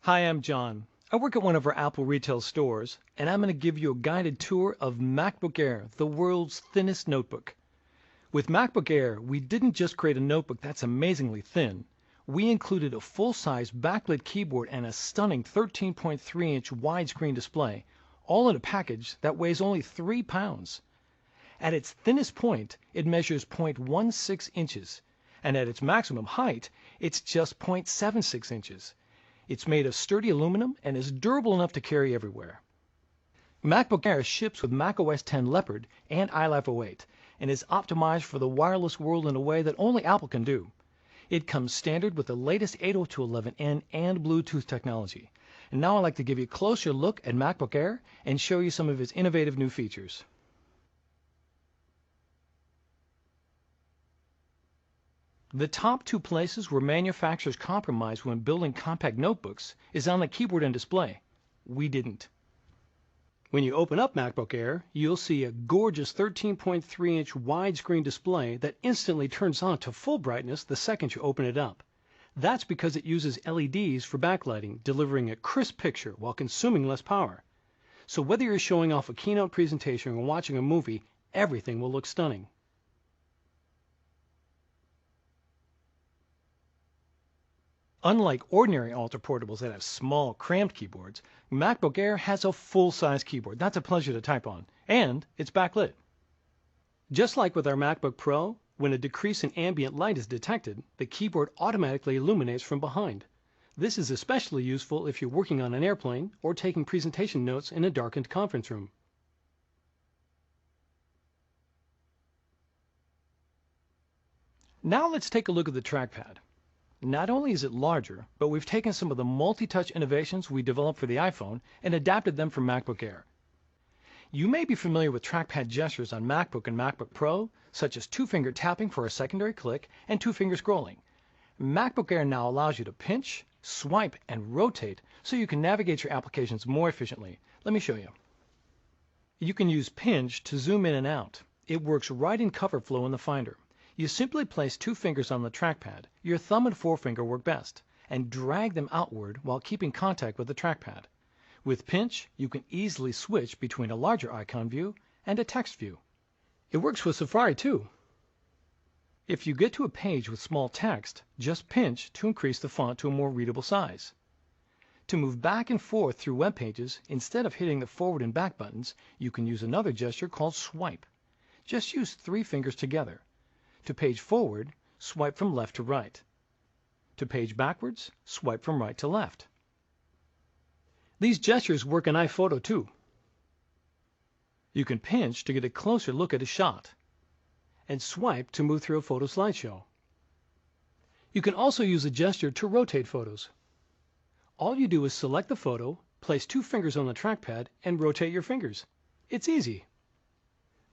Hi, I'm John. I work at one of our Apple retail stores, and I'm going to give you a guided tour of MacBook Air, the world's thinnest notebook. With MacBook Air, we didn't just create a notebook that's amazingly thin. We included a full-size backlit keyboard and a stunning 13.3-inch widescreen display, all in a package that weighs only 3 pounds. At its thinnest point, it measures 0.16 inches, and at its maximum height, it's just 0.76 inches. It's made of sturdy aluminum and is durable enough to carry everywhere. MacBook Air ships with macOS 10 Leopard and iLife 08 and is optimized for the wireless world in a way that only Apple can do. It comes standard with the latest 802.11n and Bluetooth technology. And now I'd like to give you a closer look at MacBook Air and show you some of its innovative new features. The top two places where manufacturers compromise when building compact notebooks is on the keyboard and display. We didn't. When you open up MacBook Air, you'll see a gorgeous 13.3-inch widescreen display that instantly turns on to full brightness the second you open it up. That's because it uses LEDs for backlighting, delivering a crisp picture while consuming less power. So whether you're showing off a keynote presentation or watching a movie, everything will look stunning. Unlike ordinary Ultra portables that have small, cramped keyboards, MacBook Air has a full-size keyboard that's a pleasure to type on, and it's backlit. Just like with our MacBook Pro, when a decrease in ambient light is detected, the keyboard automatically illuminates from behind. This is especially useful if you're working on an airplane or taking presentation notes in a darkened conference room. Now let's take a look at the trackpad. Not only is it larger, but we've taken some of the multi-touch innovations we developed for the iPhone and adapted them for MacBook Air. You may be familiar with trackpad gestures on MacBook and MacBook Pro, such as two-finger tapping for a secondary click and two-finger scrolling. MacBook Air now allows you to pinch, swipe, and rotate so you can navigate your applications more efficiently. Let me show you. You can use pinch to zoom in and out. It works right in cover flow in the Finder. You simply place two fingers on the trackpad, your thumb and forefinger work best, and drag them outward while keeping contact with the trackpad. With pinch, you can easily switch between a larger icon view and a text view. It works with Safari too. If you get to a page with small text, just pinch to increase the font to a more readable size. To move back and forth through web pages, instead of hitting the forward and back buttons, you can use another gesture called swipe. Just use 3 fingers together. To page forward, swipe from left to right. To page backwards, swipe from right to left. These gestures work in iPhoto too. You can pinch to get a closer look at a shot, and swipe to move through a photo slideshow. You can also use a gesture to rotate photos. All you do is select the photo, place 2 fingers on the trackpad, and rotate your fingers. It's easy.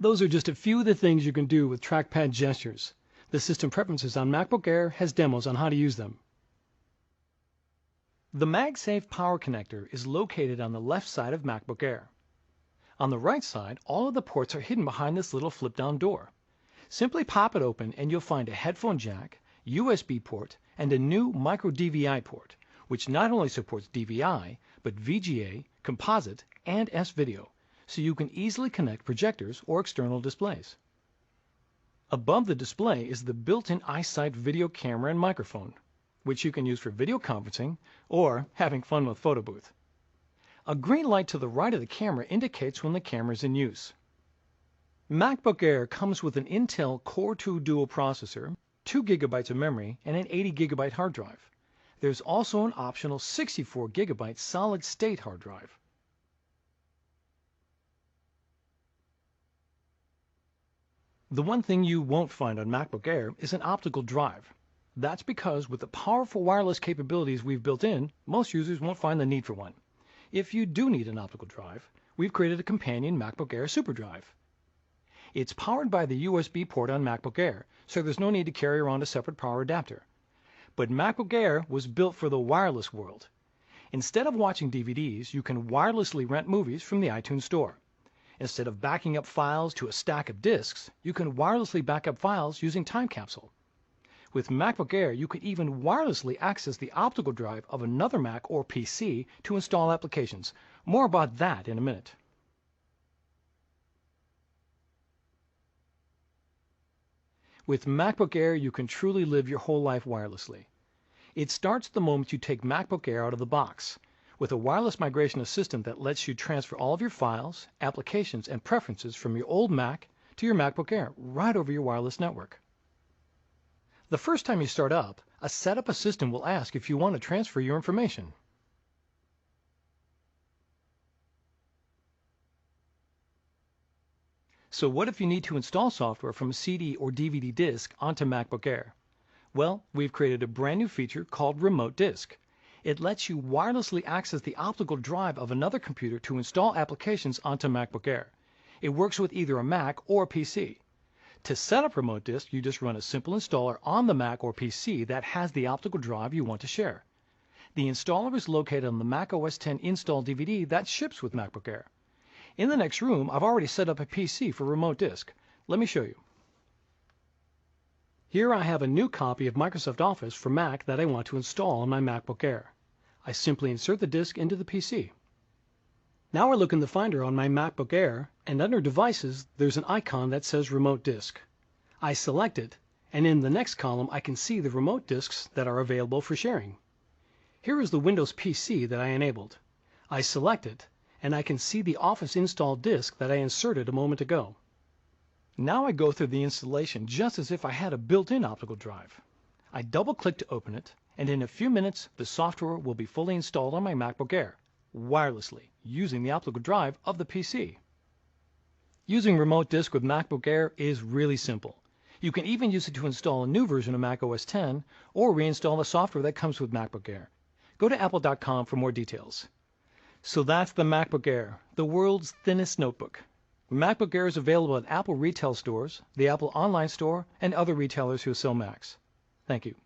Those are just a few of the things you can do with trackpad gestures. The System Preferences on MacBook Air has demos on how to use them. The MagSafe power connector is located on the left side of MacBook Air. On the right side, all of the ports are hidden behind this little flip-down door. Simply pop it open and you'll find a headphone jack, USB port, and a new micro DVI port, which not only supports DVI, but VGA, composite, and S-Video, so you can easily connect projectors or external displays. Above the display is the built-in iSight video camera and microphone, which you can use for video conferencing or having fun with photo booth. A green light to the right of the camera indicates when the camera is in use. MacBook Air comes with an Intel Core 2 dual processor, 2 GB of memory, and an 80 GB hard drive. There's also an optional 64 GB solid-state hard drive. The one thing you won't find on MacBook Air is an optical drive. That's because with the powerful wireless capabilities we've built in, most users won't find the need for one. If you do need an optical drive, we've created a companion MacBook Air SuperDrive. It's powered by the USB port on MacBook Air, so there's no need to carry around a separate power adapter. But MacBook Air was built for the wireless world. Instead of watching DVDs, you can wirelessly rent movies from the iTunes Store. Instead of backing up files to a stack of disks, you can wirelessly back up files using Time Capsule. With MacBook Air, you can even wirelessly access the optical drive of another Mac or PC to install applications. More about that in a minute. With MacBook Air, you can truly live your whole life wirelessly. It starts the moment you take MacBook Air out of the box, with a wireless migration assistant that lets you transfer all of your files, applications, and preferences from your old Mac to your MacBook Air right over your wireless network. The first time you start up, a setup assistant will ask if you want to transfer your information. So what if you need to install software from a CD or DVD disk onto MacBook Air? Well, we've created a brand new feature called Remote Disk. It lets you wirelessly access the optical drive of another computer to install applications onto MacBook Air. It works with either a Mac or a PC. To set up Remote Disk, you just run a simple installer on the Mac or PC that has the optical drive you want to share. The installer is located on the Mac OS X install DVD that ships with MacBook Air. In the next room, I've already set up a PC for Remote Disk. Let me show you. Here I have a new copy of Microsoft Office for Mac that I want to install on my MacBook Air. I simply insert the disk into the PC. Now I look in the Finder on my MacBook Air, and under Devices, there's an icon that says Remote Disk. I select it, and in the next column I can see the remote disks that are available for sharing. Here is the Windows PC that I enabled. I select it, and I can see the Office install disk that I inserted a moment ago. Now I go through the installation just as if I had a built-in optical drive. I double-click to open it, and in a few minutes the software will be fully installed on my MacBook Air, wirelessly, using the optical drive of the PC. Using Remote Disk with MacBook Air is really simple. You can even use it to install a new version of Mac OS X or reinstall the software that comes with MacBook Air. Go to apple.com for more details. So that's the MacBook Air, the world's thinnest notebook. MacBook Air is available at Apple retail stores, the Apple Online Store, and other retailers who sell Macs. Thank you.